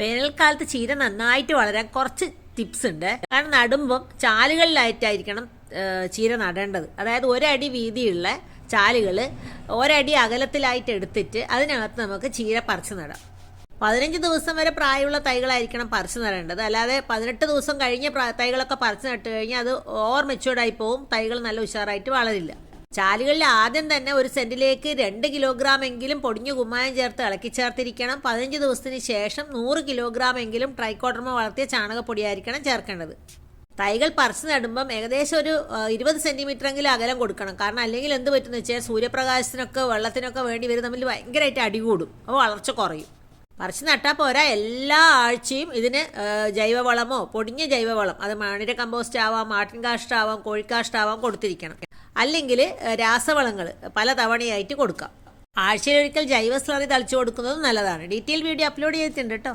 വേനൽക്കാലത്ത് ചീര നന്നായിട്ട് വളരാൻ കുറച്ച് ടിപ്സ് ഉണ്ട്. കാരണം നടുമ്പം ചാലുകളിലായിട്ടായിരിക്കണം ചീര നടേണ്ടത്. അതായത് ഒരടി വീതിയുള്ള ചാലുകൾ ഒരടി അകലത്തിലായിട്ട് എടുത്തിട്ട് അതിനകത്ത് നമുക്ക് ചീര പറിച്ചു നടാം. 15 ദിവസം വരെ പ്രായമുള്ള തൈകളായിരിക്കണം പറിച്ചു നടേണ്ടത്. അല്ലാതെ 18 ദിവസം കഴിഞ്ഞ തൈകളൊക്കെ പറിച്ചു നട്ട് കഴിഞ്ഞാൽ അത് ഓവർ മെച്യൂർഡായി പോവും, തൈകൾ നല്ല ഉഷാറായിട്ട് വളരില്ല. ചാലുകളിൽ ആദ്യം തന്നെ 1 സെന്റിലേക്ക് 2 കിലോഗ്രാം എങ്കിലും പൊടിഞ്ഞു കുമ്മായം ചേർത്ത് ഇളക്കി ചേർത്തിരിക്കണം. 15 ദിവസത്തിന് ശേഷം 100 കിലോഗ്രാം എങ്കിലും ട്രൈക്കോഡർമ വളർത്തിയ ചാണകപ്പൊടിയായിരിക്കണം ചേർക്കേണ്ടത്. തൈകൾ പറിച്ചു നടുമ്പം ഏകദേശം ഒരു 20 സെന്റിമീറ്റർ എങ്കിലും അകലം കൊടുക്കണം. കാരണം അല്ലെങ്കിൽ എന്ത് പറ്റുമെന്ന് വെച്ചാൽ സൂര്യപ്രകാശത്തിനൊക്കെ വെള്ളത്തിനൊക്കെ വേണ്ടി വരും തമ്മിൽ ഭയങ്കരമായിട്ട് അടികൂടും, അപ്പോൾ വളർച്ച കുറയും. പറിച്ചു നട്ടാൽ പോരാ, എല്ലാ ആഴ്ചയും ഇതിന് ജൈവവളമോ പൊടിഞ്ഞ ജൈവവളം, അത് മണ്ണിര കമ്പോസ്റ്റ് ആവാം, ആട്ടിൻ കാഷ്ടാവാം, കോഴിക്കാഷ്ടാവാം കൊടുത്തിരിക്കണം. അല്ലെങ്കിൽ രാസവളങ്ങൾ പല തവണയായിട്ട് കൊടുക്കാം. ആഴ്ചയിലൊരിക്കൽ ജൈവ സ്ലറി തളിച്ചു കൊടുക്കുന്നതും നല്ലതാണ്. ഡീറ്റെയിൽ വീഡിയോ അപ്ലോഡ് ചെയ്തിട്ടുണ്ട് കേട്ടോ.